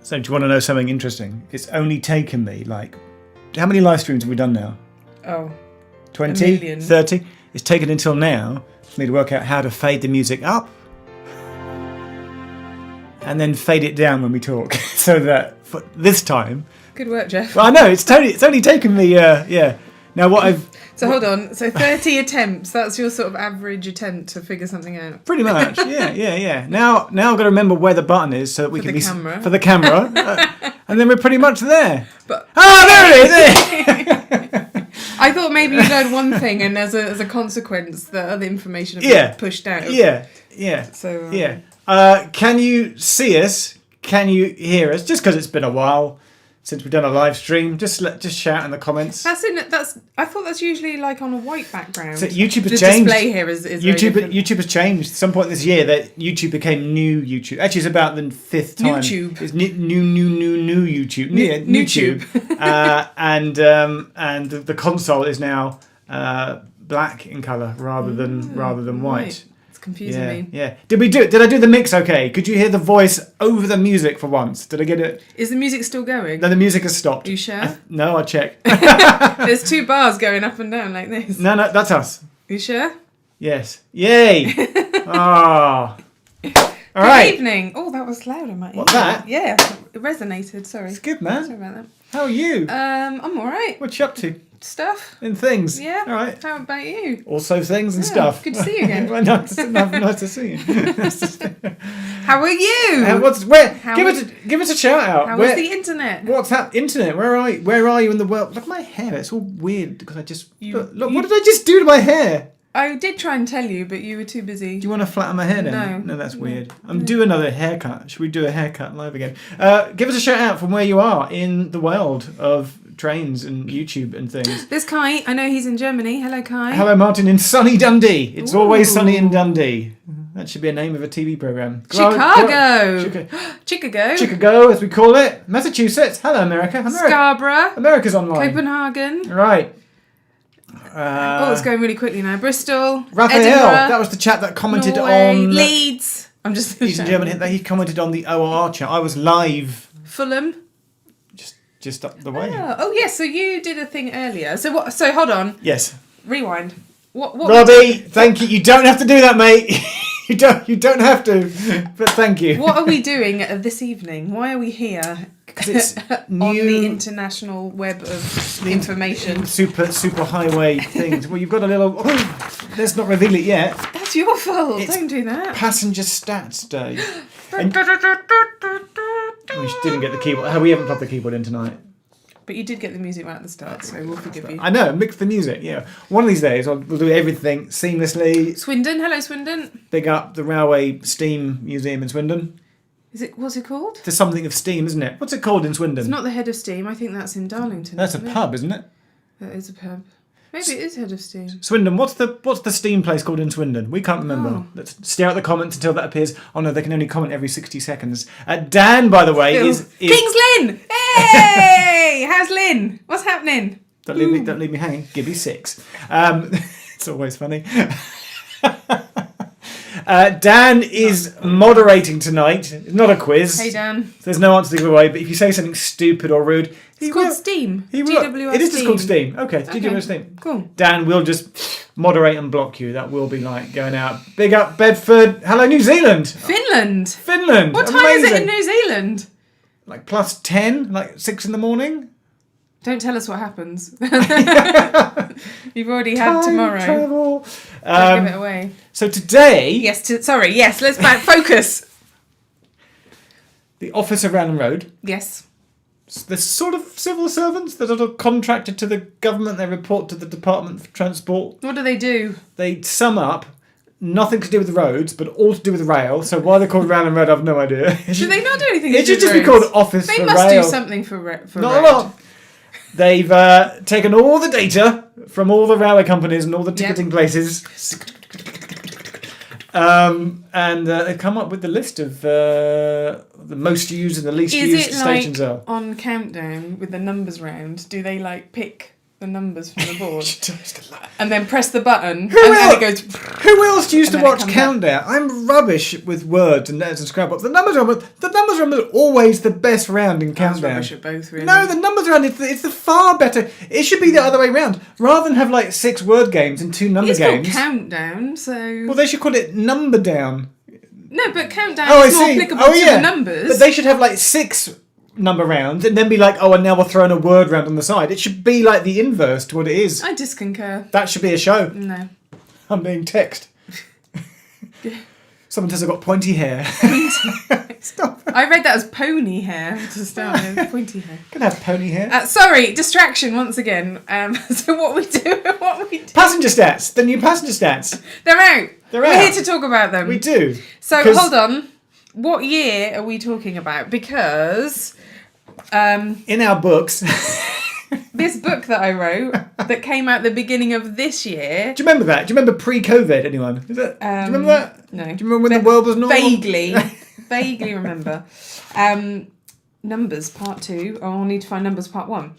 So do you want to know something interesting? It's only taken me how many live streams have we done now? Oh, 20? 30? It's taken until now for me to work out how to fade the music up and then fade it down when we talk. So that for this time... Good work, Jeff. Well, I know, it's only taken me, yeah. Now So hold on, so 30 attempts, that's your sort of average attempt to figure something out? Pretty much, yeah. Now I've got to remember where the button is so that we can be... For the camera. And then we're pretty much there. But there it is! I thought maybe you'd learn one thing and as a consequence the other information would be pushed out. Yeah. So, can you see us? Can you hear us? Just because it's been a while since we've done a live stream, just shout in the comments. I thought that's usually like on a white background. So YouTube has the changed. Display here is YouTube has changed. At some point this year, that YouTube became new YouTube. Actually, it's about the fifth time. YouTube. It's new YouTube. YouTube. And the console is now black in colour rather than white. Right. Confusing me. Yeah. Did I do the mix okay? Could you hear the voice over the music for once? Did I get it? Is the music still going? No, the music has stopped. Are you sure? No, I checked. There's 2 bars going up and down like this. No, that's us. Are you sure? Yes. Yay! All right. Good evening. Oh, that was loud in my ear. What's that? Yeah, it resonated. Sorry. It's good, man. Sorry about that. How are you? I'm all right. What you up to? Stuff. In things. Yeah. All right. How about you? Also things and stuff. Good to see you again. Well, nice to see you. How are you? Give us a shout out. How was the internet? What's that internet? Where are you in the world? Look at my hair. It's all weird because I just look. What did I just do to my hair? I did try and tell you, but you were too busy. Do you want to flatten my hair down? No, that's weird. I'm due another haircut. Should we do a haircut live again? Give us a shout out from where you are in the world of trains and YouTube and things. There's Kai. I know he's in Germany. Hello, Kai. Hello, Martin, in sunny Dundee. It's always sunny in Dundee. That should be a name of a TV programme. Chicago, as we call it. Massachusetts. Hello, America. Scarborough. America's online. Copenhagen. Right. It's going really quickly now. Bristol. Raphael. Edinburgh, that was the chap that commented Norway, on... Leeds. He's in Germany. He commented on the ORR chat. I was live. Fulham. Just up the way. Oh yes, so you did a thing earlier. So what? So hold on. Yes. Rewind. What? Robbie, thank you. You don't have to do that, mate. You don't have to. But thank you. What are we doing this evening? Why are we here? Because it's on the international web of information. Super highway things. Well, you've got a little. Oh, let's not reveal it yet. That's your fault. Don't do that. Passenger stats day. We didn't get the keyboard. We haven't plugged the keyboard in tonight. But you did get the music right at the start, so we'll forgive you. I know, mix the music, yeah. One of these days we'll do everything seamlessly. Swindon, hello Swindon. Big up the Railway Steam Museum in Swindon. What's it called? There's something of steam, isn't it? What's it called in Swindon? It's not the Head of Steam, I think that's in Darlington. That's a pub, isn't it? That is a pub. Maybe it is Head of Steam. Swindon, what's the steam place called in Swindon? We can't remember. Oh. Let's stare at the comments until that appears. Oh no, they can only comment every 60 seconds. Dan, by the way, is King's Lynn! Hey! How's Lynn? What's happening? Don't leave me hanging. Give me 6. It's always funny. Dan is moderating tonight. It's not a quiz. Hey Dan. There's no answer to give away, but if you say something stupid or rude... It's called Steam. GWR It is just called Steam. Okay, GWR Steam. Cool. Dan will just moderate and block you. That will be like going out. Big up Bedford. Hello, New Zealand. Finland. What time is it in New Zealand? Like plus 10, like 6 in the morning. Don't tell us what happens. You've already had tomorrow. Travel. Don't give it away. So today... Yes, let's back focus. The Office of Random Road. Yes. The sort of civil servants that are contracted to the government. They report to the Department for Transport. What do they do? They sum up nothing to do with the roads, but all to do with rail. So why they're called Random Road, I've no idea. Should they not do anything? It should just be called Office for Rail. They must do something for Not a lot. They've taken all the data from all the railway companies and all the ticketing places. And they've come up with the list of the most used and the least used stations are. On Countdown with the numbers round? Do they like pick the numbers from the board, and then press the button, and it goes. Who else used to watch Countdown? Up. I'm rubbish with words and letters and Scrabble. The numbers are always the best round in Countdown. I was rubbish at both, really. No, the numbers round it's the far better. It should be the other way round. Rather than have like 6 word games and 2 number games. It's called Countdown, so. Well, they should call it Number Down. No, but Countdown is more applicable to the numbers. But they should have like 6 number rounds and then be like, oh, and now we're throwing a word round on the side. It should be like the inverse to what it is. I just concur. That should be a show. No. I'm being texted. Someone says I've got pointy hair. Stop. I read that as pony hair to start with. Pointy hair. Can have pony hair. Sorry, distraction once again. So what we do? Passenger stats. The new passenger stats. They're out. We're here to talk about them. We do. So hold on. What year are we talking about? Because in our books, this book that I wrote that came out the beginning of this year. Do you remember that? Do you remember pre-COVID? Anyone? Do you remember that? No. Do you remember when the world was normal? Vaguely remember. Numbers Part 2. Oh, I'll need to find Numbers Part 1.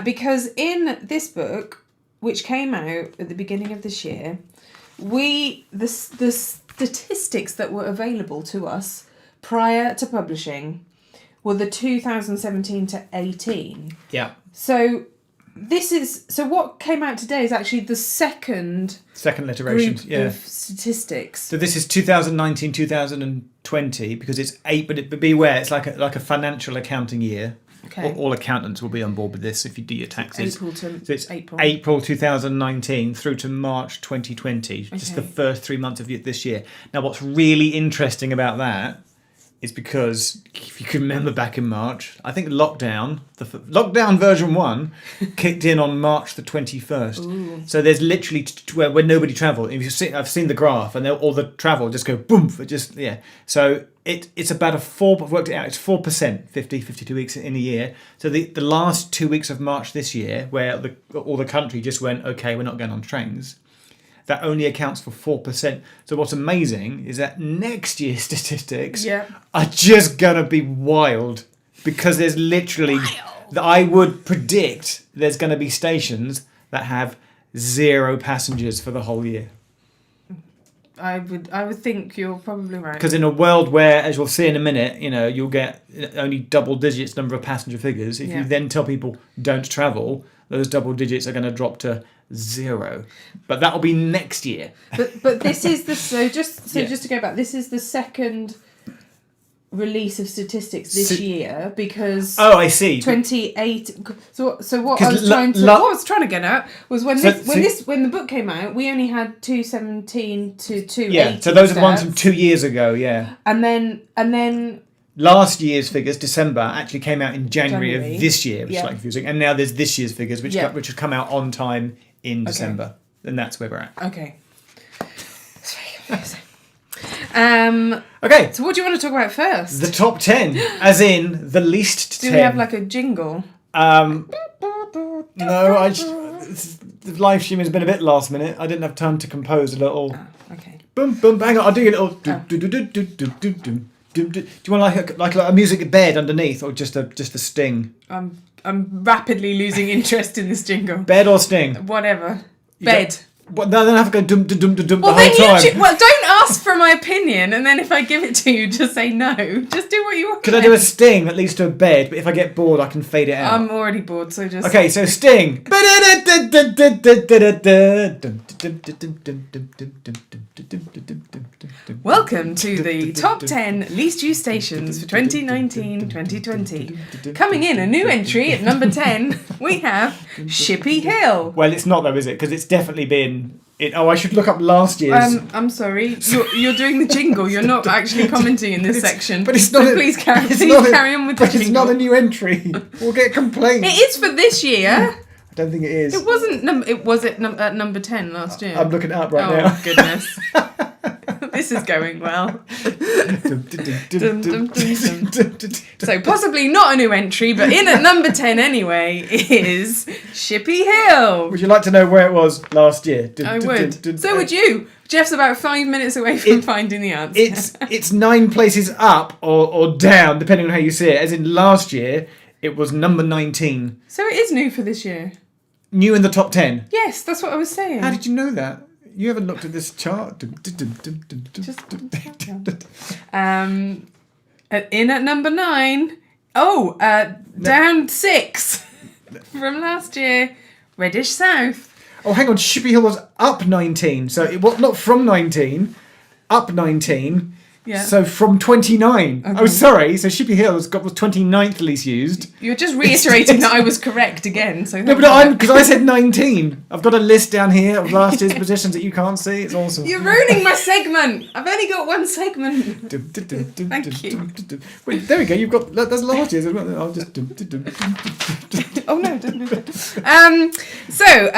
Because in this book, which came out at the beginning of this year, the statistics that were available to us prior to publishing were the 2017 to 18. Yeah. So what came out today is actually the second iteration of statistics. So this is 2019, 2020 because it's 8, but beware, it's like a financial accounting year. Okay. All accountants will be on board with this if you do your taxes. It's April 2019 through to March 2020, just the first 3 months of this year. Now, what's really interesting about that is because if you can remember back in March, I think lockdown version 1 kicked in on March the 21st. Ooh. So there's literally when nobody travelled. I've seen the graph, and all the travel just go boom. So it's about I've worked it out. It's 4%, 52 weeks in a year. So the last 2 weeks of March this year, where all the country just went, okay, we're not going on trains. That only accounts for 4%. So what's amazing is that next year's statistics are just going to be wild because there's literally, I would predict there's going to be stations that have 0 passengers for the whole year. I would think you're probably right. Because in a world where, as you'll see in a minute, you'll get only double digits number of passenger figures. If you then tell people don't travel, those double digits are going to drop to 0. But that will be next year. But this is just to go back, this is the second release of statistics this year because I see 28. So what I was trying to get at was when the book came out, we only had 217 to 218. So those are the ones from 2 years ago. And then last year's figures, December, actually came out in January of this year, which is slightly confusing. And now there's this year's figures, which have come out on time in December. And that's where we're at. Okay. It's very confusing. Okay. So what do you want to talk about first? The top 10, as in the least 10. Do we have like a jingle? No, the live stream has been a bit last minute. I didn't have time to compose a little. Oh, okay. Boom, boom, hang on. I'll do a little. Do you want like a music bed underneath, or just a sting? I'm rapidly losing interest in this jingle. Bed or sting? Whatever. Bed. Well, no, then I have to go dum the whole time. Well, don't ask for my opinion, and then if I give it to you, just say no. Just do what you want. Could I do a sting that leads to a bed? But if I get bored, I can fade it out. I'm already bored, so just... Okay, so sting. Welcome to the top 10 least used stations for 2019-2020. Coming in, a new entry at number 10, we have Shippy Hill. Well, it's not though, is it? Because it's definitely been... I should look up last year's... I'm sorry. You're doing the jingle. You're not actually commenting in this section. But it's not... So please carry on with the jingle. But it's not a new entry. We'll get complaints. It is for this year. I don't think it is. It wasn't... at number 10 last year? I'm looking it up right now. Oh, goodness. This is going well. So possibly not a new entry, but in at number 10 anyway is Shippy Hill. Would you like to know where it was last year? I would. So would you. Jeff's about 5 minutes away from finding the answer. It's 9 places up or down, depending on how you see it. As in last year, it was number 19. So it is new for this year. new in the top 10. Yes, that's what I was saying. How did you know that? You haven't looked at this chart. In at number 9. Oh, down 6 from last year. Reddish South. Oh, hang on. Shippey Hill was up 19. So it was not from 19, up 19. Yeah. So from 29. Okay. Oh, sorry. So Shippey Hill was 29th least used. You're just reiterating that I was correct again. So No, but because I said 19. I've got a list down here of last year's positions that you can't see. It's awesome. You're ruining my segment. I've only got one segment. Thank you. Wait, there we go. You've got that's last year's. I'll just. Oh no! Don't do that. So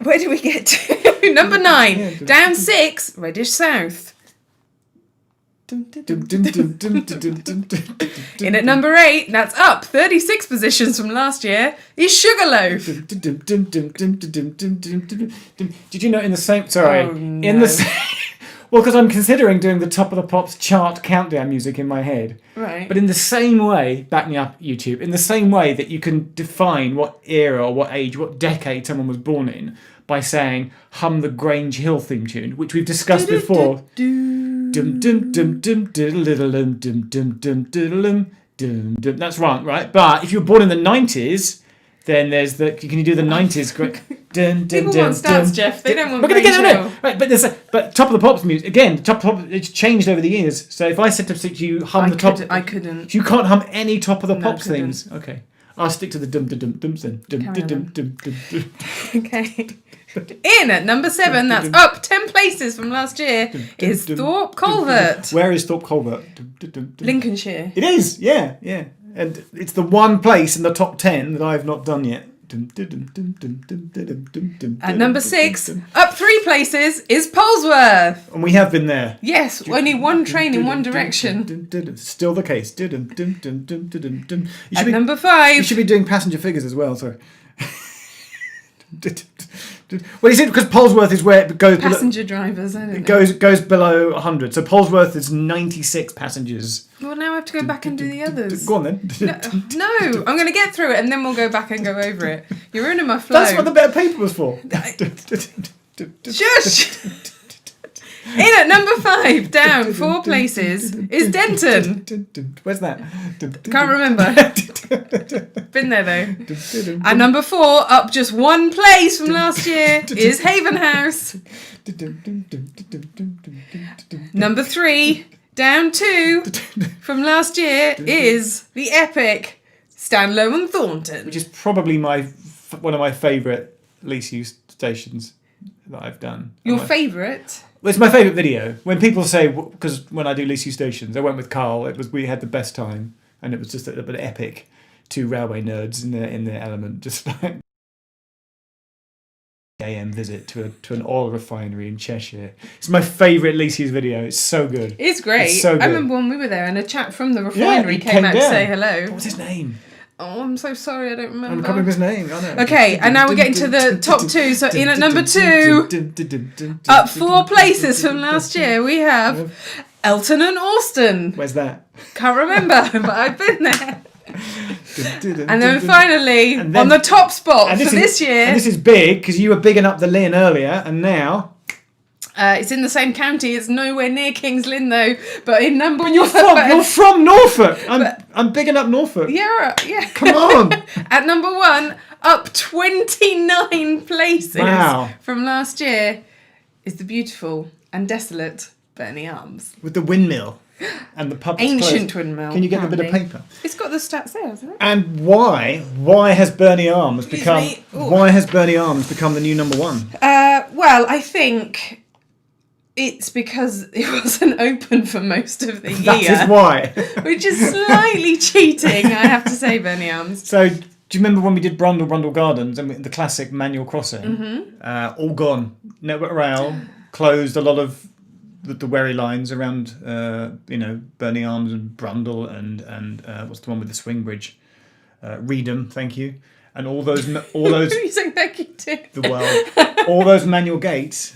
where do we get to? Number 9, down 6, Reddish South. In at number 8, that's up 36 positions from last year, is Sugarloaf. Did you know in the same... Sorry. Oh, no. In the same... Well, because I'm considering doing the Top of the Pops chart countdown music in my head. Right. But in the same way, back me up, YouTube, in the same way that you can define what era or what age, what decade someone was born in by saying, hum the Grange Hill theme tune, which we've discussed before. That's right? But if you were born in the 90s, then there's the... Can you do the 90s? People want stats, Jeff. They don't want We're going to get Grange on Hill. it. Right, but Top of the Pops music, again, Top of the Pops, it's changed over the years. So if I said to you hum the top... I couldn't. You can't hum any Top of the Pops couldn't. themes. Okay. I'll stick to the dum-dum-dum-dums then. Dum-dum-dum-dum-dum. Okay. In at number 7, that's up 10 places from last year, is Thorpe Colvert. Where is Thorpe Colvert? Lincolnshire. It is, yeah. And it's the one place in the top 10 that I've not done yet. At number 6, up 3 places, is Polesworth. And we have been there. Yes, only one train in one direction. Still the case. At number 5... You should be doing passenger figures as well, sorry. Well, is it because Polesworth is where it goes Passenger drivers, I don't know. It goes below 100. So Polesworth is 96 passengers. Well, now I have to go back and do the others. Go on then. No, I'm going to get through it and then we'll go back and go over it. You're ruining my flow. That's what the bit of paper was for. Shush! In at number 5, down 4 places, is Denton. Where's that? Can't remember. Been there though. And number 4, up just 1 place from last year, is Haven House. Number 3, down 2 from last year, is the epic Stanlow and Thornton. Which is probably one of my favourite lease use stations that I've done. Your favourite? Well, it's my favourite video. When people say, because when I do lease use stations, I went with Carl. We had the best time, and it was just a bit epic. 2 railway nerds in their element, just like AM visit to an oil refinery in Cheshire. It's my favourite lease use video. It's so good. It's great. It's so good. I remember when we were there, and a chap from the refinery came out to say hello. What was his name? Oh, I'm so sorry, I don't remember. I'm coming with his name. I know. Okay, and now we're getting to the top 2. So in at number 2, up 4 places from last year, we have Elton and Austin. Where's that? Can't remember, but I've been there. And then finally, on the top spot for this year... And this is big, because you were bigging up the Lynn earlier, and now... it's in the same county. It's nowhere near Kings Lynn, though. But in number 1... You're from Norfolk! I'm bigging up Norfolk. Yeah. Come on! At number 1, up 29 places from last year, is the beautiful and desolate Burnley Arms. With the windmill and the pub. Ancient windmill. Can you get a bit of paper? It's got the stats there, hasn't it? And why has Burnley Arms become the new number 1? Well, I think it's because it wasn't open for most of the year. That is why. Which is slightly cheating, I have to say, Burnley Arms. So, do you remember when we did Brundle Gardens and the classic manual crossing? Mm-hmm. All gone. Network Rail closed a lot of the wherry lines around, Burnley Arms and Brundle and what's the one with the swing bridge? Reedham, thank you. And all those. Who are you saying thank you to? The world. All those manual gates,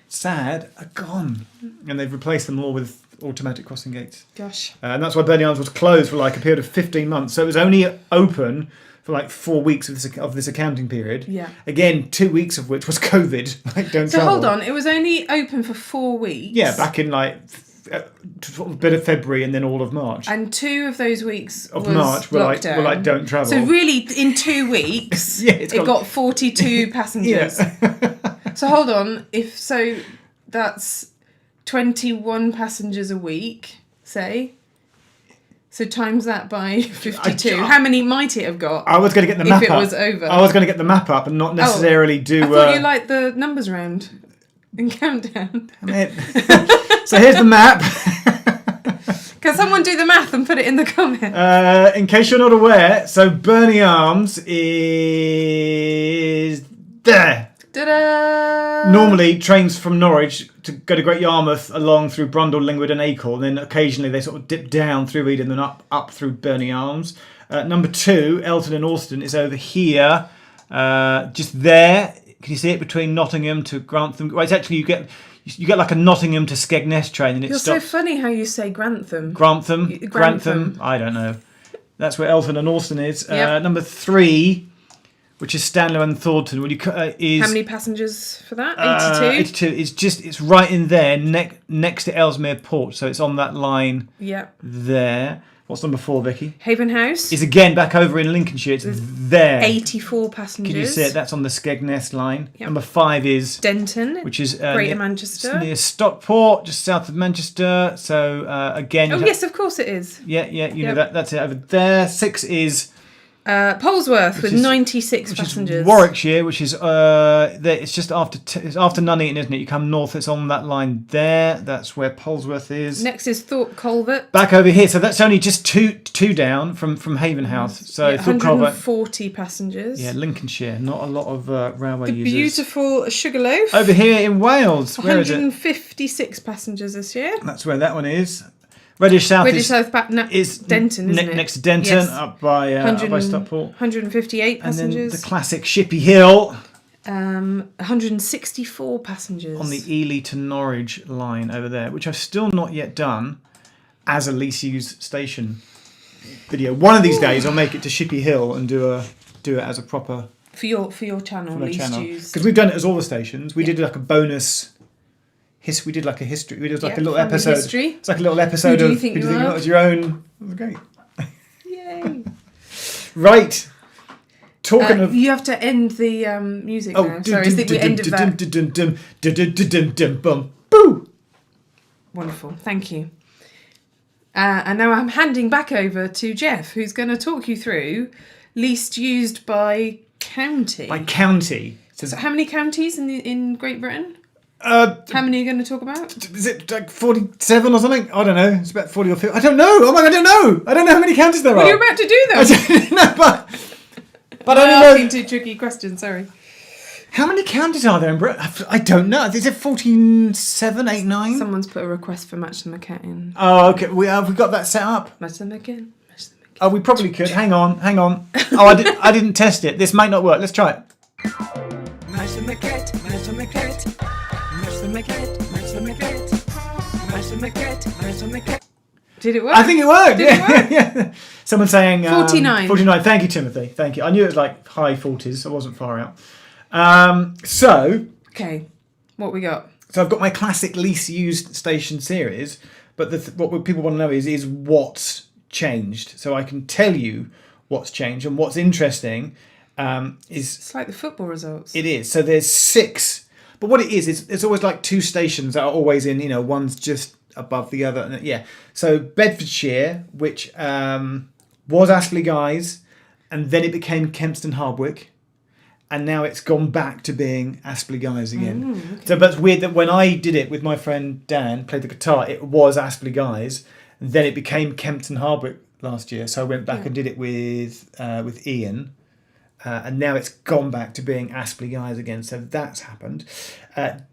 sad, are gone, and they've replaced them all with automatic crossing gates. Gosh. And that's why Burnley Arms was closed for like a period of 15 months. So it was only open for like 4 weeks of this accounting period. Yeah. Again, 2 weeks of which was COVID. Like, don't So travel. hold on, it was only open for 4 weeks. Yeah, back in like sort of bit of February and then all of March. And 2 of those weeks Of was March were lockdown. like don't travel. So really, in 2 weeks, Yeah, it got 42 passengers. Yeah. So hold on, that's 21 passengers a week, say. So times that by 52. How many might it have got? I was going to get the map up. If it was over. I was going to get the map up and not necessarily do... I thought you liked the numbers round and countdown. So here's the map. Can someone do the math and put it in the comments? In case you're not aware, so Burnley Arms is there. Ta-da! Normally, trains from Norwich to go to Great Yarmouth along through Brundall, Lingwood and Acorn. Then occasionally they sort of dip down through Eden and then up through Burnley Arms. Number 2, Elton and Alston, is over here. Just there. Can you see it between Nottingham to Grantham? Well, it's actually you get like a Nottingham to Skegness train, and it You're stops. so funny how you say Grantham. Grantham. I don't know. That's where Elton and Alston is. Yep. Number 3, which is Stanlow and Thornton. Is how many passengers for that? 82. 82. It's right in there, next to Ellesmere Port. So it's on that line. Yep. There. What's number 4, Vicky? Haven House. Is again back over in Lincolnshire. It's there. 84 passengers. Can you see it? That's on the Skegness line. Yep. Number 5 is Denton, which is Greater Manchester. near Stockport, just south of Manchester. So again. Oh yes, of course it is. Yeah. You know that's it over there. 6 is Polesworth with 96 passengers. Warwickshire, which is it's just it's after Nuneaton, isn't it? You come north, it's on that line there. That's where Polsworth is. Next is Thorpe Culvert. Back over here, so that's only just two down from Haven House. So Yeah, Thorpe Culvert. 140 passengers. Yeah, Lincolnshire. Not a lot of railway The users. beautiful Sugarloaf. Over here in Wales. Where is it? 156 passengers this year. That's where that one is. Reddish South is Denton, isn't it? Next to Denton, Yes. up by Stockport. 158 And then passengers. the classic Shippey Hill 164 passengers. on the Ely to Norwich line over there, which I've still not yet done as a lease use station video. One of these days I'll make it to Shippey Hill and do it as a proper for your channel, because we've done it as all the stations. We did like a bonus. We did like a history. We did like a little family episode. history. It's like a little episode Who do you of think who do you you think are? it was your own. It was great. Yay! Right. Talking of. You have to end the music now. Sorry, I think we ended that. Boo! Wonderful, thank you. And now I'm handing back over to Jeff, who's going to talk you through least used by county. By county. So how many counties in Great Britain? How many are you going to talk about? Is it like 47 or something? I don't know. It's about 40 or 50. I don't know. Oh my God, I don't know. I don't know how many counties there are. Well, you're about to do them. I don't know, but I I'm don't asking know. too tricky questions, sorry. How many counties are there in Britain? I don't know. Is it 47, 8, 9? Someone's put a request for Match them again. Oh, okay. We got that set up. Match them again. Oh, we probably could. Hang on. Oh, I didn't test it. This might not work. Let's try it. Match the maquette, match the maquette, match the maquette, match the maquette, match the maquette, match the maquette. Did it work? I think it worked. Did it work? Yeah. Someone saying 49. 49. Thank you, Timothy. Thank you. I knew it was like high 40s. I wasn't far out. So Okay, what we got? I've got my classic least used station series, but what people want to know is what's changed. So I can tell you what's changed and what's interesting. It's like the football results. It is. So there's 6. But what it is it's always like 2 stations that are always in, one's just above the other. And yeah. So Bedfordshire, which was Astley Guys, and then it became Kempston Hardwick. And now it's gone back to being Astley Guys again. Okay. So but it's weird that when I did it with my friend Dan, played the guitar, it was Astley Guys. And then it became Kempston Hardwick last year. So I went back and did it with Ian. And now it's gone back to being Astley Guys again. So that's happened.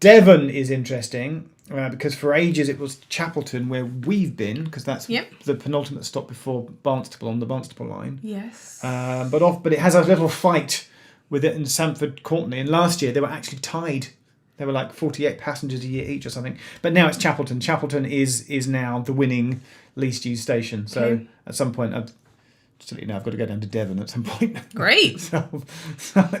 Devon is interesting because for ages it was Chapelton where we've been, because that's the penultimate stop before Barnstaple on the Barnstaple line. Yes. But it has a little fight with it in Sandford Courtenay. And last year they were actually tied They were like 48 passengers a year each or something. But now it's Chapelton. Chapelton is now the winning least used station. So at some point, just to let you know, I've got to go down to Devon at some point. Great. so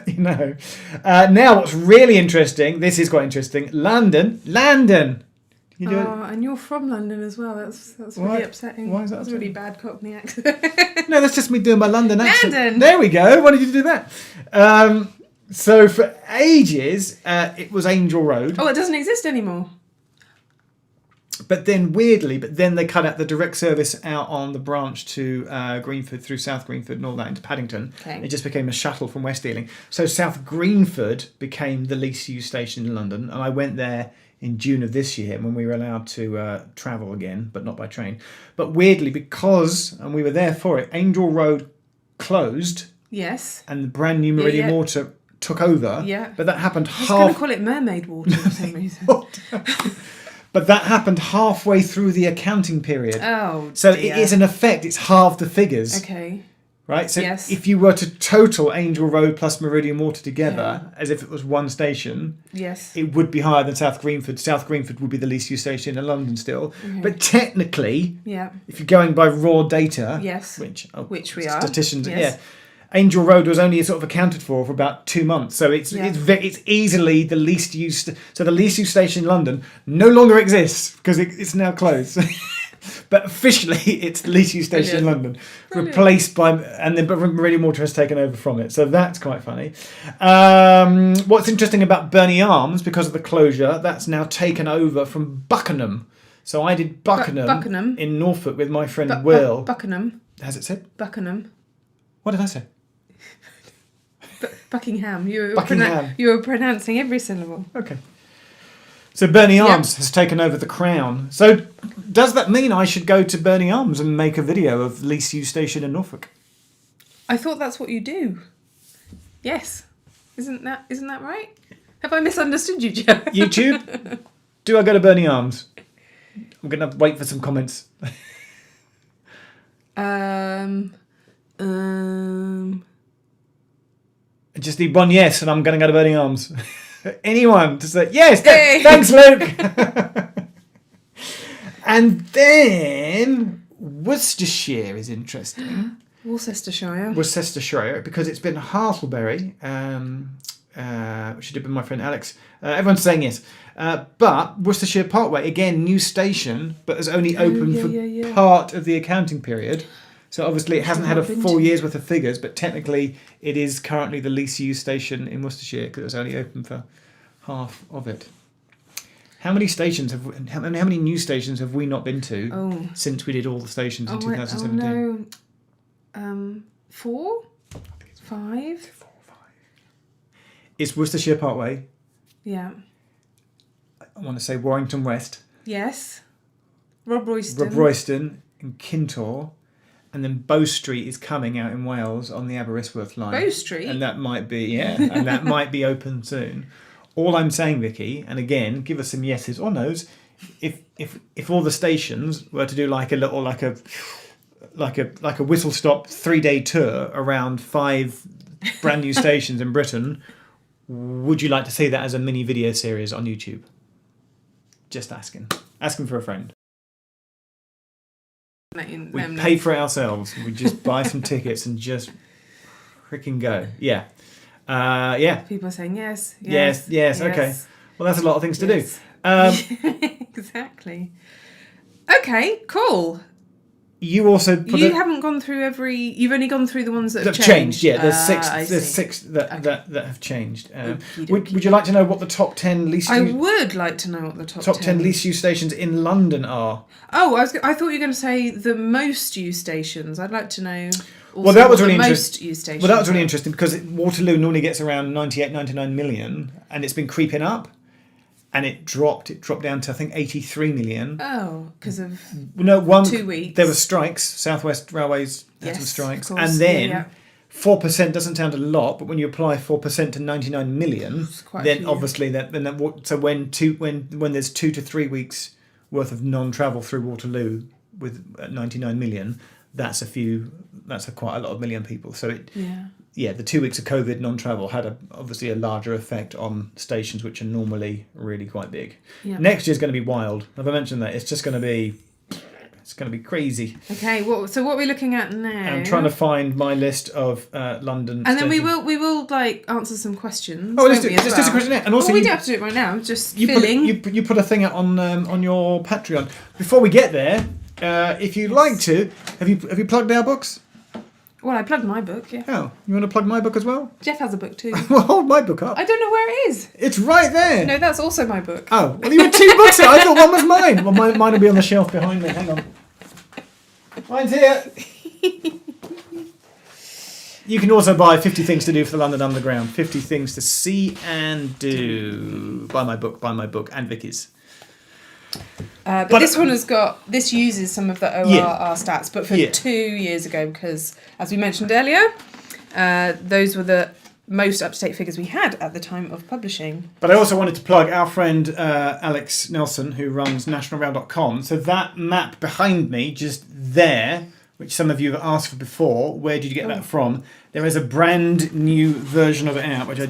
you know. Now, what's really interesting, this is quite interesting, London. You do it? And you're from London as well. That's really upsetting. Why is that That's a upsetting? really bad Cockney accent. No, that's just me doing my London accent. London! There we go. Why did you do that? So for ages, it was Angel Road. Oh, it doesn't exist anymore. But then they cut out the direct service out on the branch to Greenford through South Greenford and all that into Paddington. Okay. It just became a shuttle from West Ealing. So South Greenford became the least used station in London, and I went there in June of this year when we were allowed to travel again, but not by train. But weirdly, and we were there for it, Angel Road closed. Yes. And the brand new Meridian Water took over. Yeah. But that happened I was going to call it mermaid water for some reason. But that happened halfway through the accounting period. Oh, so dear. it is in effect, it's half the figures. Okay. Right? So Yes. if you were to total Angel Road plus Meridian Water together, as if it was one station, yes, it would be higher than South Greenford. South Greenford would be the least used station in London still. Okay. But technically, yeah, if you're going by raw data, yes, which we are, statisticians, yes. Angel Road was only sort of accounted for about 2 months, so it's easily the least used. So the least used station in London no longer exists because it's now closed. But officially, it's the least used station in London, replaced by, and then but Meridian Water has taken over from it. So that's quite funny. What's interesting about Burnley Arms, because of the closure, that's now taken over from Buckenham. So I did Buckenham in Norfolk with my friend Will. Buckenham. Has it said? Buckenham. What did I say? Buckingham. Buckingham. You were pronouncing every syllable. Okay. So Burnley Arms has taken over the Crown. So does that mean I should go to Burnley Arms and make a video of least used station in Norfolk? I thought that's what you do. Yes. Isn't that right? Have I misunderstood you, Joe? YouTube? Do I go to Burnley Arms? I'm going to wait for some comments. I just need one yes, and I'm going to go to Burnley Arms. Anyone to say yes? Hey. Thanks, Luke. And then Worcestershire is interesting. Worcestershire, because it's been Hartlebury, which I did with my friend Alex. Everyone's saying yes. But Worcestershire Parkway, again, new station, but has only opened for part of the accounting period. So obviously it hasn't had a full year's worth of figures, but technically it is currently the least used station in Worcestershire because it was only open for half of it. How many new stations have we not been to since we did all the stations in 2017? Oh no, 4? 5? 4 or 5. It's Worcestershire Parkway. Yeah. I want to say Warrington West. Yes. Rob Royston and Kintore. And then Bow Street is coming out in Wales on the Aberystwyth line. Bow Street? And that might be open soon. All I'm saying, Vicky, and again, give us some yeses or nos, if all the stations were to do like a whistle stop 3-day tour around 5 brand new stations in Britain, would you like to see that as a mini video series on YouTube? Just asking for a friend. We pay for it ourselves. We just buy some tickets and just freaking go. Yeah. People are saying yes. Yes. Okay. Well, that's a lot of things to do. Exactly. Okay, cool. You also haven't gone through you've only gone through the ones that have changed. Yeah, there's six that have changed. Would you like to know what the top 10 least I would like to know what the top 10 least used stations in London are? Oh, I thought you were going to say the most used stations. I'd like to know also well, that was really most used stations. Well, that was really interesting because Waterloo normally gets around 98, 99 million and it's been creeping up. And it dropped down to I think 83 million. Oh, because of 2 weeks. There were strikes. Southwest Railways had some strikes, of course. and then 4% doesn't sound a lot, but when you apply 4% to 99 million, then obviously when there's 2 to 3 weeks worth of non-travel through Waterloo with 99 million, that's quite a lot of million people. So the 2 weeks of COVID non-travel had obviously a larger effect on stations which are normally really quite big. Yeah. Next year's going to be wild. Have I mentioned that? It's just going to be... It's going to be crazy. Okay, so what are we looking at now? I'm trying to find my list of London and then stations. we will like answer some questions. Oh, let's won't do we, as a questionnaire. And also, well, we don't have to do it right now. Just you filling. Put, you put a thing out on your Patreon. Before we get there, if you'd like to, have you plugged our books? Well, I plugged my book. Yeah. Oh, you want to plug my book as well? Jeff has a book too. Well, hold my book up. I don't know where it is. It's right there. No, that's also my book. Oh, well, you had 2 books there. I thought one was mine. Well, mine will be on the shelf behind me. Hang on. Mine's here. You can also buy 50 Things to Do for the London Underground. 50 Things to See and Do. Buy my book, and Vicky's. But this one this uses some of the ORR stats, but for 2 years ago, because as we mentioned earlier, those were the most up-to-date figures we had at the time of publishing. But I also wanted to plug our friend Alex Nelson, who runs nationalrail.com. So that map behind me, just there, which some of you have asked for before, where did you get that from? There is a brand new version of it out, which I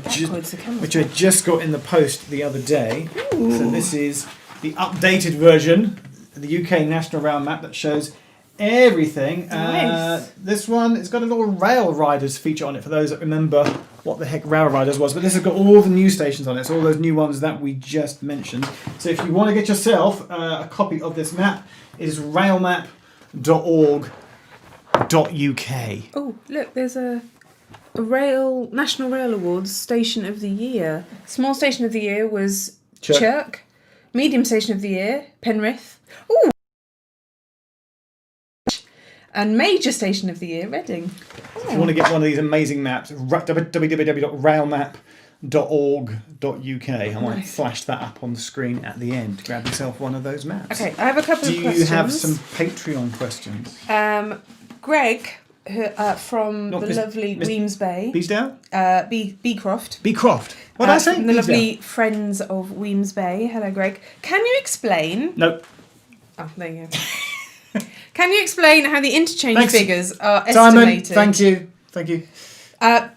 just got in the post the other day. Ooh. So this is the updated version, the UK National Rail map that shows everything. Nice. This one, it's got a little Rail Riders feature on it for those that remember what the heck Rail Riders was. But this has got all the new stations on it, so all those new ones that we just mentioned. So if you want to get yourself a copy of this map, it is railmap.org.uk. Oh, look, there's a National Rail Awards Station of the Year. Small Station of the Year was Chirk. Medium Station of the Year, Penrith. Ooh. And Major Station of the Year, Reading. So if you want to get one of these amazing maps, www.railmap.org.uk. I might flash that up on the screen at the end. Grab yourself one of those maps. Okay, I have a couple of questions. Do you have some Patreon questions? Greg, from lovely Weems Bay. Beesdale? Beecroft. Beecroft. What did I say? From the lovely Friends of Weems Bay. Hello, Greg. Can you explain... Nope. Oh, there you go. Can you explain how the interchange figures are estimated? Simon, thank you.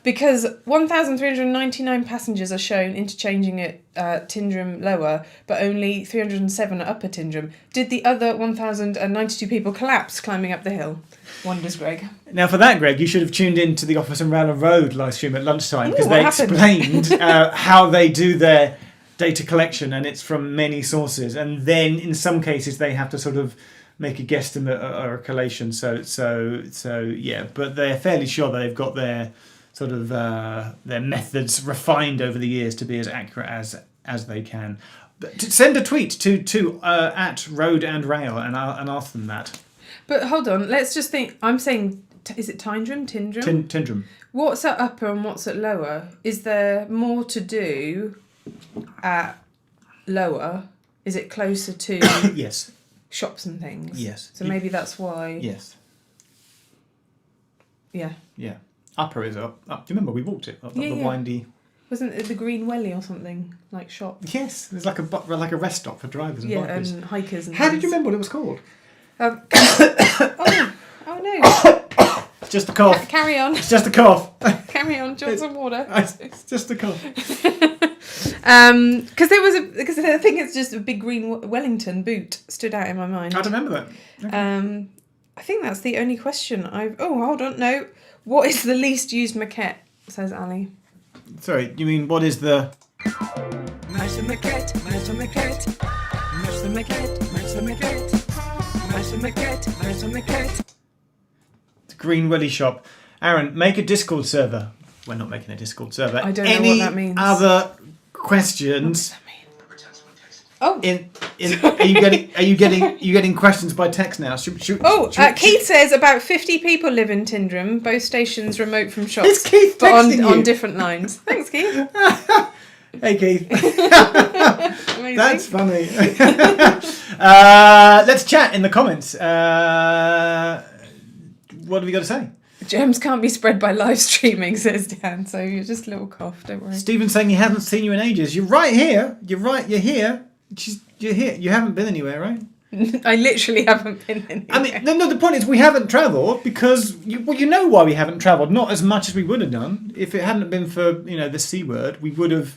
Because 1,399 passengers are shown interchanging at Tyndrum Lower, but only 307 at Upper Tyndrum. Did the other 1,092 people collapse climbing up the hill? Wonders Greg. Now, for that, Greg, you should have tuned in to the Office and Rail Road live stream at lunchtime, because they explained how they do their data collection, and it's from many sources. And then, in some cases, they have to sort of make a guesstimate or a collation. So yeah, but they're fairly sure that they've got their sort of their methods refined over the years to be as accurate as they can. But send a tweet to at Road and Rail and ask them that. But hold on, let's just think. I'm saying, is it Tyndrum? Tyndrum. What's at Upper and what's at Lower? Is there more to do at Lower? Is it closer to yes. shops and things? Yes. So maybe that's why. Yes. Yeah. Yeah. Upper is up. Do you remember we walked it up the windy? Wasn't it the Green Welly or something like shop? Yes, there's like a rest stop for drivers and bikers. And hikers. And how did you remember what it was called? Oh no! It's just a cough. Carry on. It's just a cough. Carry on. Do you want some water? It's just a cough. Because I think it's just a big green Wellington boot stood out in my mind. I don't remember that. Okay. I think that's the only question I've... Oh, hold on, no. What is the least used maquette, says Ali. Sorry, you mean what is the... Nice maquette, nice maquette. Nice maquette, nice maquette. Nice maquette, nice maquette. The Green Welly shop. Aaron, make a Discord server. We're not making a Discord server. I don't know what that means. Any other questions? What does that mean? Oh, Are you getting questions by text now? Keith says about 50 people live in Tyndrum, both stations remote from shops. It's Keith but texting on you. different lines. Thanks, Keith. Hey, Keith. Amazing. That's funny. Let's chat in the comments. What have we got to say? Germs can't be spread by live streaming, says Dan. So you're just a little cough. Don't worry. Stephen's saying he hasn't seen you in ages. You're right here. You're right. You're here. You're here. You haven't been anywhere, right? I literally haven't been anywhere. I mean, no, the point is we haven't travelled because, you know why we haven't travelled. Not as much as we would have done. If it hadn't been for, the C word, we would have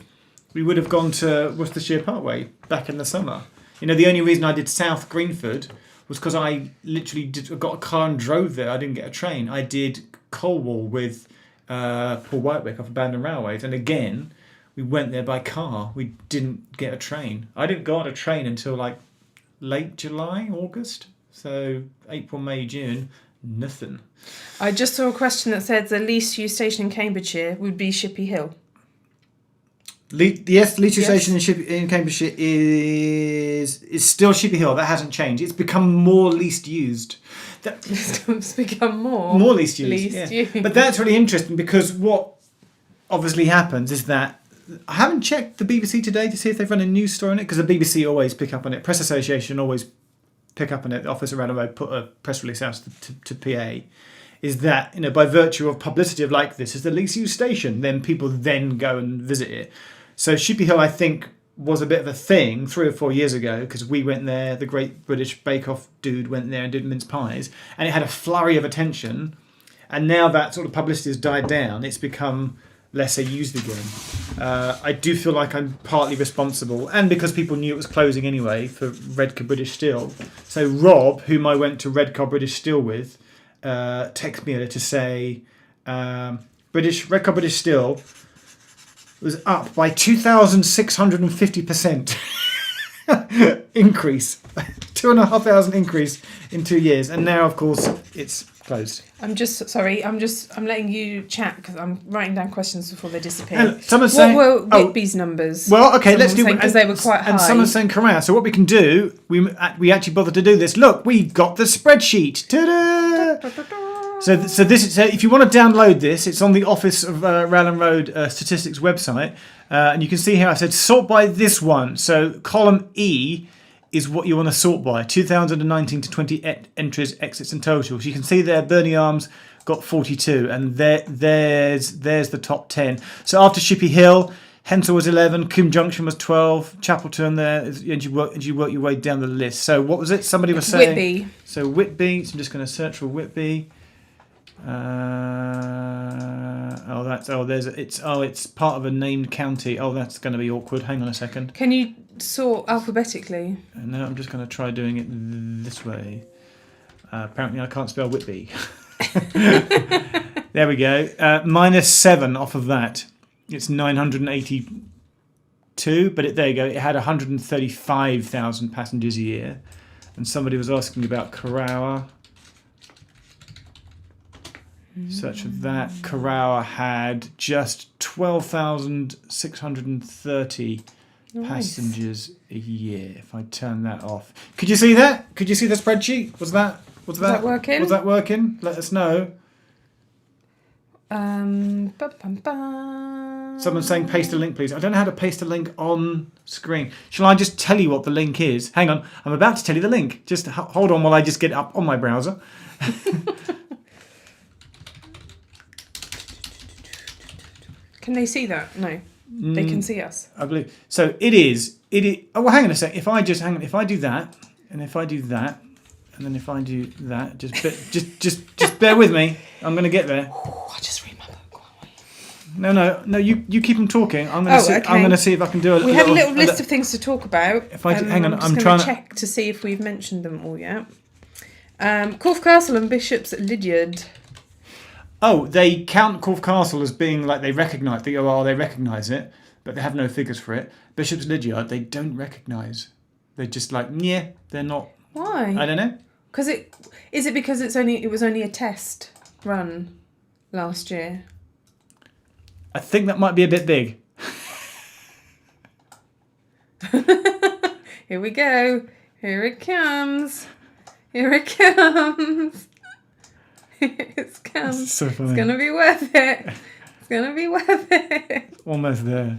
gone to Worcestershire Parkway back in the summer. The only reason I did South Greenford was because I literally got a car and drove there. I didn't get a train. I did Colwall with Paul Whitewick off Abandoned Railways. And again, we went there by car. We didn't get a train. I didn't go on a train until like late July, August. So April, May, June, nothing. I just saw a question that said the least used station in Cambridgeshire would be Shippey Hill. Yes, Leach Station in Cambridgeshire is still Shippey Hill. That hasn't changed. It's become more least used. It's become more least used. Used. But that's really interesting because what obviously happens is that I haven't checked the BBC today to see if they've run a news story on it, because the BBC always pick up on it. Press Association always pick up on it. The office around the road put a press release out to PA. Is that, by virtue of publicity of like this is the least used station, then people then go and visit it. So Shippey Hill, I think, was a bit of a thing 3 or 4 years ago because we went there, the Great British Bake Off dude went there and did mince pies, and it had a flurry of attention. And now that sort of publicity has died down, it's become lesser used again. I do feel like I'm partly responsible, and because people knew it was closing anyway, for Redcar British Steel. So Rob, whom I went to Redcar British Steel with, texted me to say Redcar British Steel was up by 2,650% increase, 2,500 increase in 2 years, and now of course it's closed. I'm letting you chat because I'm writing down questions before they disappear. And someone's saying, what were Whitby's numbers? Well, okay, let's do it because they were quite high. And someone's saying Corral. So what we can do, we actually bothered to do this. Look, we got the spreadsheet. Ta-da! So if you want to download this, it's on the Office of Rowland Road Statistics website, and you can see here I said sort by this one. So column E is what you want to sort by, 2019 to 20 entries, exits and totals. You can see there Burnley Arms got 42, and there's the top 10. So after Shippey Hill, Hensel was 11, Coombe Junction was 12, Chapelton there, and you work your way down the list. So what was it? Somebody was saying Whitby. So Whitby. So I'm just going to search for Whitby. It's part of a named county. Oh, that's going to be awkward. Hang on a second. Can you sort alphabetically? No, I'm just going to try doing it this way. Apparently, I can't spell Whitby. There we go. -7 off of that. It's 982, but there you go. It had 135,000 passengers a year. And somebody was asking about Carrower. Search for that. Carrower had just 12,630 passengers a year. If I turn that off, could you see that? Could you see the spreadsheet? Was that working? Was that working? Let us know. Someone's saying paste a link, please. I don't know how to paste a link on screen. Shall I just tell you what the link is? Hang on, I'm about to tell you the link. Just hold on while I just get it up on my browser. Can they see that? No, they can see us. I believe so. It is. Oh, well, hang on a sec. If I do that, and if I do that, and then if I do that, just bear with me. I'm going to get there. I just remember. No. You keep them talking. I'm going to see. Okay. I'm going to see if I can do it. We had a little list of things to talk about. If I hang on, I'm trying to check to see if we've mentioned them all yet. Corfe Castle and Bishop's Lydiard. Oh, they count Corfe Castle as being like they recognise the ORR. They recognise it, but they have no figures for it. Bishop's Lydiard, they don't recognise. They're just like, yeah, they're not. Why? I don't know. Because it because it was only a test run last year. I think that might be a bit big. Here we go. Here it comes. Here it comes. It's come. So funny. It's gonna be worth it. It's gonna be worth it. Almost there.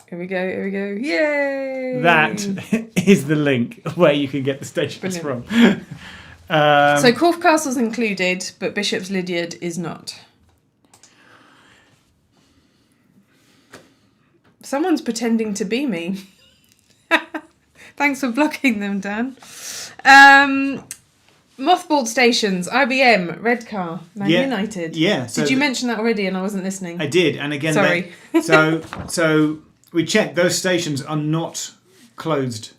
Here we go. Yay! That is the link where you can get the stations from. So Corfe Castle's included, but Bishop's Lydiard is not. Someone's pretending to be me. Thanks for blocking them, Dan. Mothballed stations, IBM, Redcar, Man United. Yeah. Did you mention that already and I wasn't listening? I did, and again, Sorry. so we checked. Those stations are not closed.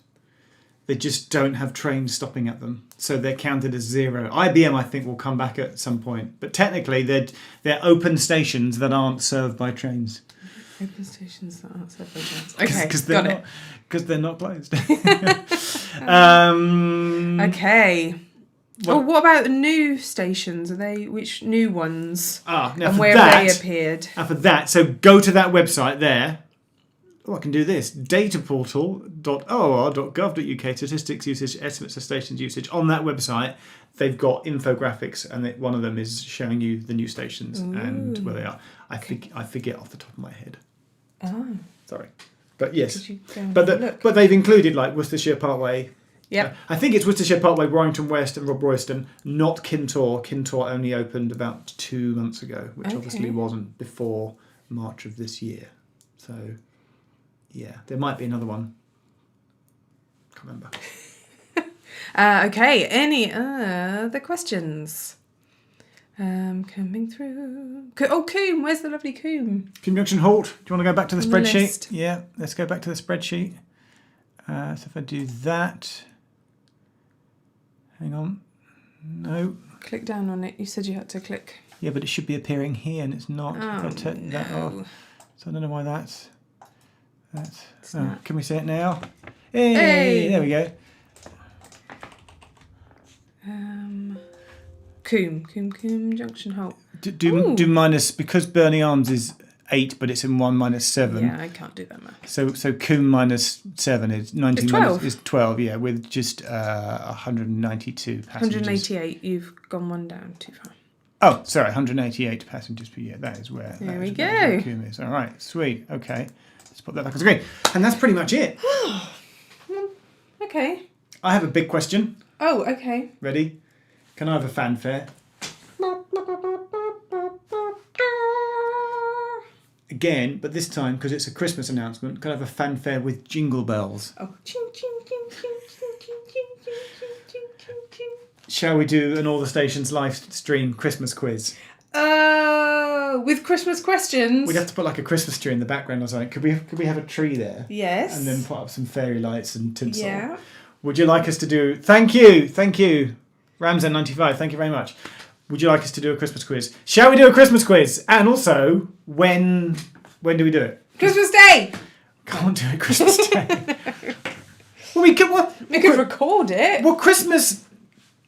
They just don't have trains stopping at them, so they're counted as 0. IBM, I think, will come back at some point, but technically, they're open stations that aren't served by trains. Open stations that aren't served by trains. Okay, got it. Because they're not closed. Okay. What about the new stations? Which new ones? Now and for where that, they appeared? And for that, so go to that website there. Oh, I can do this. dataportal.or.gov.uk, statistics usage, estimates of stations usage. On that website, they've got infographics, and one of them is showing you the new stations and where they are. I forget off the top of my head. Oh. Sorry. But yes. But they've included like Worcestershire Parkway. Yep. I think it's Worcestershire Parkway, Warrington West and Rob Royston, not Kintore. Kintore only opened about 2 months ago, which obviously wasn't before March of this year. So, yeah, there might be another one. Can't remember. Okay, any other questions? Coming through. Coombe, where's the lovely Coombe? Coombe Junction Halt. Do you want to go back to the spreadsheet? List. Yeah, let's go back to the spreadsheet. So if I do that, hang on, no. Click down on it. You said you had to click. Yeah, but it should be appearing here, and it's not. Oh, if I take that off, so I don't know why that's. Can we see it now? Hey, there we go. Coombe Junction Halt. Do minus, because Burnley Arms is 8, but it's in 1 minus 7. Yeah, I can't do that math. So Coombe minus 7 is 19. It's 12. Is 12. Yeah, with just 192 passengers. 188. You've gone one down too far. Oh, sorry, 188 passengers per year. That is where. There we that is where go. Coombe is. All right, sweet. Okay, let's put that back on screen, and that's pretty much it. Okay. I have a big question. Oh, okay. Ready? Can I have a fanfare? Again, but this time, because it's a Christmas announcement, can I have a fanfare with jingle bells? Oh. Ching, ching, ching, ching, ching, ching, ching, ching, ching, ching, ching. Shall we do an All the Stations live stream Christmas quiz? With Christmas questions. We'd have to put like a Christmas tree in the background or something. Could we have a tree there? Yes. And then put up some fairy lights and tinsel. Yeah. Would you like us to do... Thank you. Ramsden95, thank you very much. Would you like us to do a Christmas quiz? Shall we do a Christmas quiz? And also, when do we do it? Christmas Day! Can't do it Christmas Day. Well, we could record it. Well, Christmas...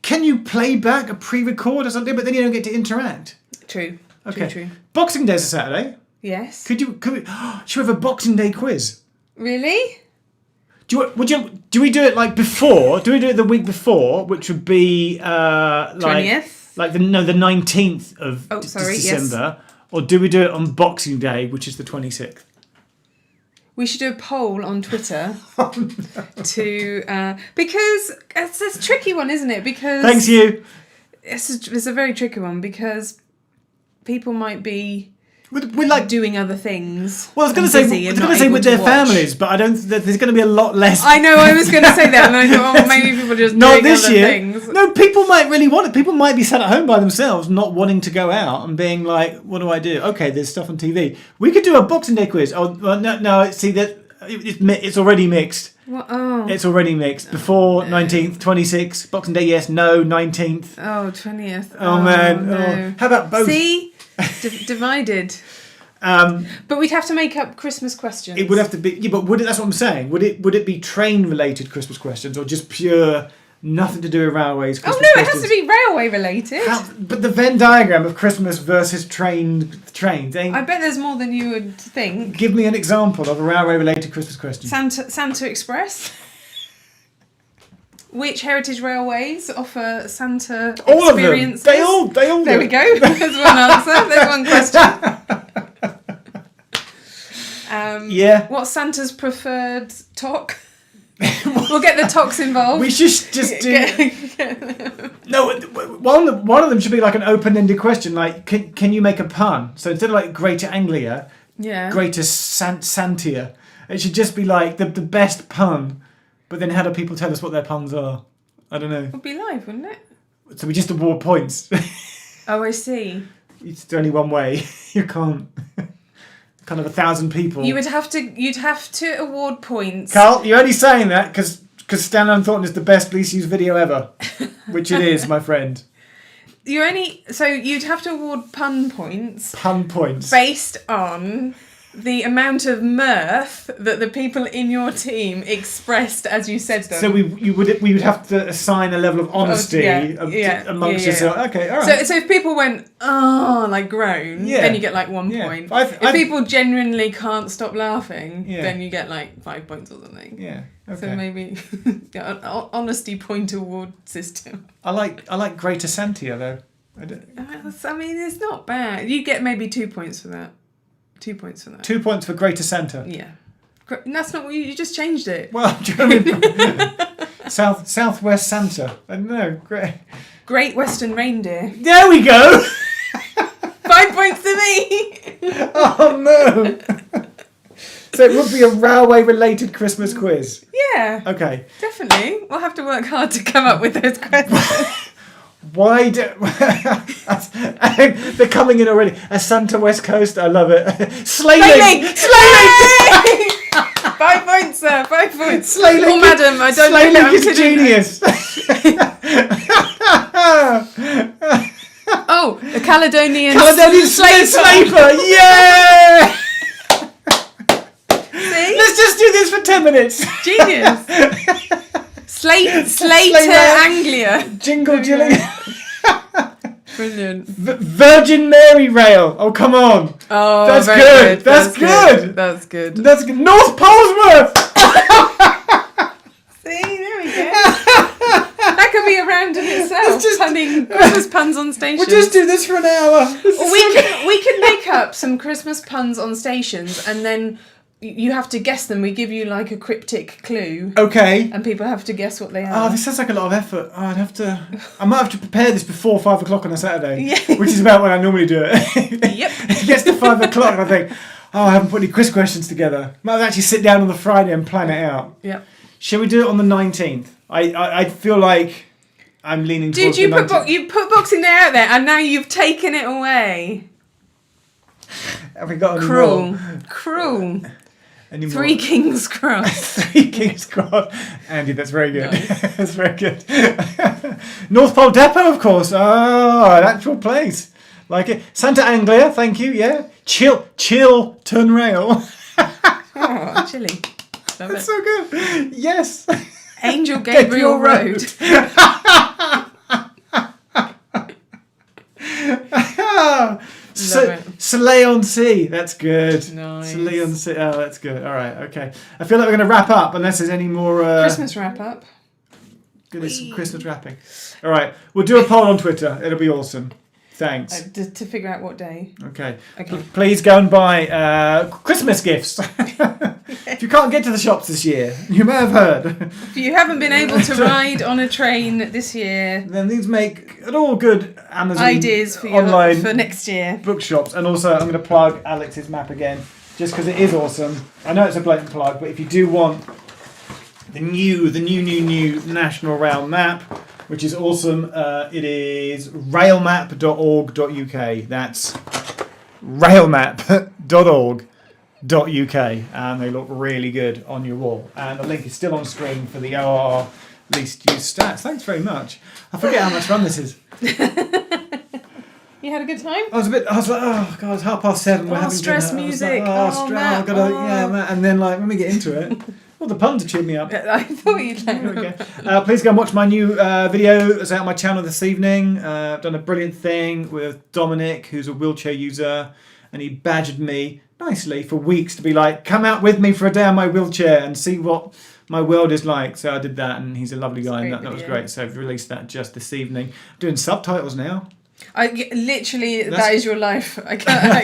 Can you play back a pre-record or something? But then you don't get to interact. True. Okay. True. Boxing Day's a Saturday. Yes. Could we... Should we have a Boxing Day quiz? Really? Do we do it like before? Do we do it the week before, which would be 20th? Like the 19th of December, yes. Or do we do it on Boxing Day, which is the 26th? We should do a poll on Twitter to because it's a tricky one, isn't it? Because thanks you. It's a very tricky one because people might be. We're like doing other things. Well, I was going to say with their families, but I don't. There's going to be a lot less. I know. I was going to say that, and I thought, well, maybe people are just not doing this other year. Things. No, people might really want it. People might be sat at home by themselves, not wanting to go out and being like, "What do I do?" Okay, there's stuff on TV. We could do a Boxing Day quiz. Oh, well, no. See that it's already mixed. Well, oh. It's already mixed. Before 19th, 26th, Boxing Day, yes, no, 19th. Oh, 20th. Oh man. No. Oh. How about both? See, divided. But we'd have to make up Christmas questions. It would have to be, yeah, but that's what I'm saying. Would it be train related Christmas questions or just pure nothing to do with railways? Christmas it questions? has to be railway related. But the Venn diagram of Christmas versus trains. I bet there's more than you would think. Give me an example of a railway related Christmas question. Santa Express. Which heritage railways offer Santa all experiences? All of them. They all. There we go. There's one answer. There's one question. Yeah. What's Santa's preferred talk? We'll get the talks involved. We should just do. No, one of them should be like an open-ended question, like can you make a pun? So instead of like Greater Anglia, yeah, Greater Santia, It should just be like the best pun. But then how do people tell us what their puns are? I don't know. It would be live, wouldn't it? So we just award points. Oh, I see. It's only one way. You can't. Kind of 1,000 people. You'd have to award points. Carl, you're only saying that because Stanley Thornton is the best least used video ever, which it is, my friend. So you'd have to award pun points. Pun points. Based on the amount of mirth that the people in your team expressed as you said them. So we would have to assign a level of honesty amongst yourselves. Okay, all right. So if people went, oh, like groan, then you get like 1 point. If people genuinely can't stop laughing, then you get like 5 points or something. Yeah. Okay. So maybe an honesty point award system. I like Greater Santia though. I mean, it's not bad. You get maybe 2 points for that. 2 points for that. 2 points for Greater Santa. Yeah. That's not what you just changed it. Well, do you know what I mean? Southwest Santa. I don't know. Great Western Reindeer. There we go. 5 points to me. Oh no. So it would be a railway-related Christmas quiz. Yeah. Okay. Definitely. We'll have to work hard to come up with those questions. Why do... They're coming in already. A Santa West Coast, I love it. Sleighing! 5 points, sir. 5 points. Sleigh Oh, madam, I don't know Sleigh I'm is kidding. genius. Oh, the Caledonian Slaper! Yeah! See? Let's just do this for 10 minutes. Genius. Slater Anglia. Jingle jilling. Brilliant. Virgin Mary Rail. Oh, come on. Oh, that's very good. That's good. That's good. That's good. North Polesworth. See, there we go. That could be a round in itself. Punning Christmas puns on stations. We'll just do this for an hour. We can make up some Christmas puns on stations, and then you have to guess them. We give you like a cryptic clue. Okay. And people have to guess what they are. Oh, this sounds like a lot of effort. Oh, I might have to prepare this before 5 o'clock on a Saturday. Yeah. Which is about when I normally do it. Yep. It gets to 5 o'clock and I think, oh, I haven't put any quiz questions together. Might actually sit down on the Friday and plan it out. Yep. Shall we do it on the 19th? I feel like I'm leaning towards Dude, the 19th. you put Boxing Day out there and now you've taken it away. Have we got any more? Cruel. Any more? Three Kings Cross. Three Kings Cross. Andy, that's very good. Nice. That's very good. North Pole Depot, of course. Oh, an actual place. Like it. Santa Anglia, thank you, yeah. Chiltern Rail. Oh, chilly. Love That's it. so good. Yes. Angel Gabriel Road. Soleil on Sea. That's good. Nice. Soleil on Sea. Oh, that's good. All right. Okay. I feel like we're going to wrap up unless there's any more. Christmas wrap up. Goodness, some Christmas wrapping. All right. We'll do a poll on Twitter. It'll be awesome. Thanks. To figure out what day. Okay. Okay. Please go and buy Christmas gifts. If you can't get to the shops this year, you may have heard. If you haven't been able to ride on a train this year, Then these make it all good Amazon ideas for online for next year. bookshops. And also, I'm going to plug Alex's map again, just because it is awesome. I know it's a blatant plug, but if you do want the new National Rail map, which is awesome, it is railmap.org.uk. That's railmap.org.uk, and they look really good on your wall. And the link is still on screen for the ORR least used stats. Thanks very much. I forget how much fun this is. You had a good time? I was like, oh god, it's 7:30. We're having stress dinner. I was music. Like, Oh, Matt. I've gotta, yeah, Matt. And then like when we get into it, well, the puns have cheered me up. I thought you'd like Okay. Please go and watch my new video that's out on my channel this evening. I've done a brilliant thing with Dominic, who's a wheelchair user, and he badgered me nicely for weeks to be like, come out with me for a day on my wheelchair and see what my world is like. So I did that, and he's a lovely guy, and that was great. So I've released that just this evening. I'm doing subtitles now. That is your life. I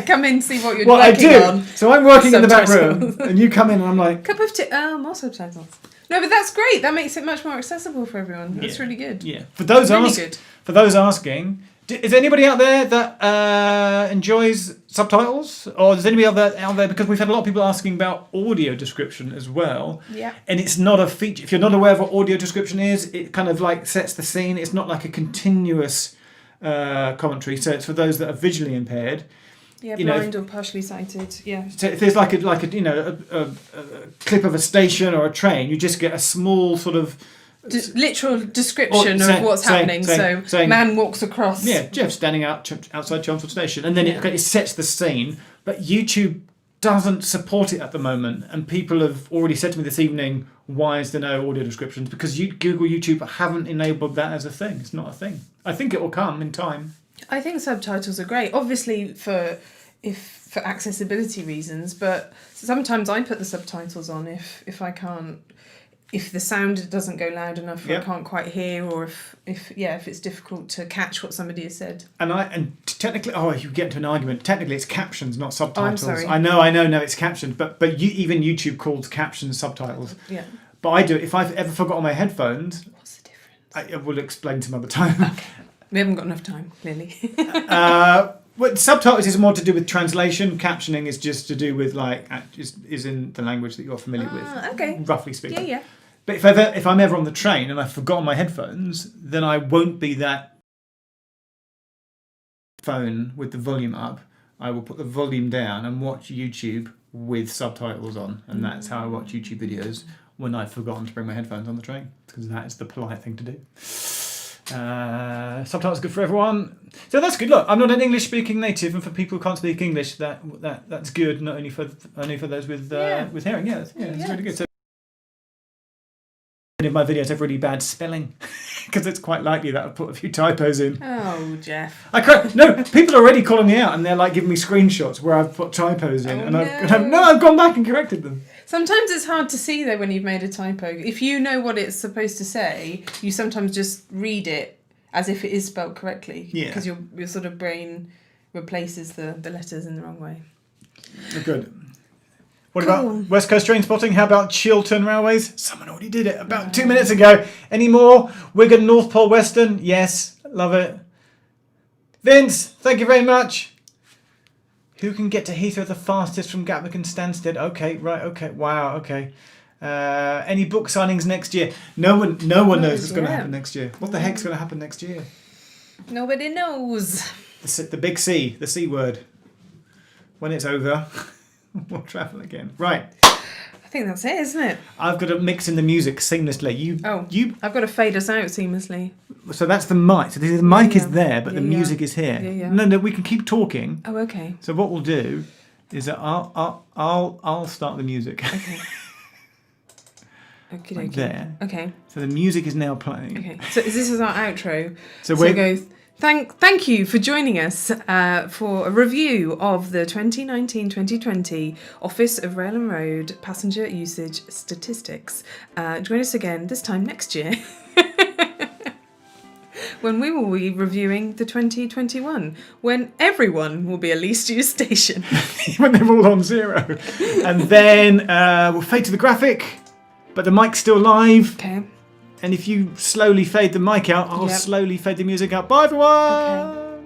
come in and see what you're Well, I working do. on. So I'm working in the back Subtitles. room, and you come in, and I'm like, Cup of tea. More subtitles. No, but that's great. That makes it much more accessible for everyone. That's really good. yeah. For those Really asking, good. for those asking, Is anybody out there that enjoys subtitles, or is anybody out there? Because we've had a lot of people asking about audio description as well. Yeah. And it's not a feature. If you're not aware of what audio description is, it kind of like sets the scene. It's not like a continuous commentary. So it's for those that are visually impaired. Yeah, You know, blind or partially sighted. Yeah. So if there's like a clip of a station or a train, you just get a small sort of Literal description of what's happening. So man walks across. Yeah, Jeff's standing outside Chelmsford Station, and then it sets the scene. But YouTube doesn't support it at the moment, and people have already said to me this evening, "Why is there no audio descriptions?" Because Google, YouTube haven't enabled that as a thing. It's not a thing. I think it will come in time. I think subtitles are great, obviously for accessibility reasons, but sometimes I put the subtitles on if I can't, if the sound doesn't go loud enough, or I can't quite hear, or if it's difficult to catch what somebody has said. And Technically, you get into an argument. Technically, it's captions, not subtitles. I'm sorry. I know, no, it's captions, but even YouTube calls captions subtitles. Yeah. But I do. If I've ever forgotten my headphones, What's the difference? I will explain some other time. Okay. We haven't got enough time, clearly. Well, subtitles is more to do with translation. Captioning is just to do with is in the language that you're familiar with. Okay. Roughly speaking. Yeah. But if I'm ever on the train and I've forgotten my headphones, then I won't be that phone with the volume up. I will put the volume down and watch YouTube with subtitles on, and that's how I watch YouTube videos when I've forgotten to bring my headphones on the train, because that is the polite thing to do. Subtitles are good for everyone, so that's good. Look, I'm not an English speaking native, and for people who can't speak English, that's good. Not only for those with hearing. It's really good. So many of my videos have really bad spelling, because it's quite likely that I've put a few typos in. Oh, Jeff. No, people are already calling me out, and they're like giving me screenshots where I've put typos in, I've gone back and corrected them. Sometimes it's hard to see though when you've made a typo. If you know what it's supposed to say, you sometimes just read it as if it is spelled correctly. Yeah. Because your sort of brain replaces the letters in the wrong way. Good. What about West Coast train spotting? How about Chiltern Railways? Someone already did it about 2 minutes ago. Any more? Wigan North Pole Western? Yes. Love it. Vince, thank you very much. Who can get to Heathrow the fastest from Gatwick and Stansted? Okay, right, okay. Wow, okay. Any book signings next year? No one knows what's going to happen next year. What the heck's going to happen next year? Nobody knows. The big C, the C word. When it's over, we'll travel again. Right. I think that's it, isn't it? I've got to mix in the music seamlessly. I've got to fade us out seamlessly. So that's the mic. So the mic is there, but the music is here. Yeah. No, we can keep talking. Oh, okay. So what we'll do is that I'll start the music. Okay. Okay. Like there. Okay. So the music is now playing. Okay. So this is our outro. So we go. Thank you for joining us for a review of the 2019-2020 Office of Rail and Road Passenger Usage Statistics. Join us again this time next year when we will be reviewing the 2021, when everyone will be a least used station. When they're all on zero. And then we'll fade to the graphic, but the mic's still live. Okay. And if you slowly fade the mic out, I'll slowly fade the music out. Bye, everyone! Okay.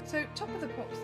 So, Top of the Pops.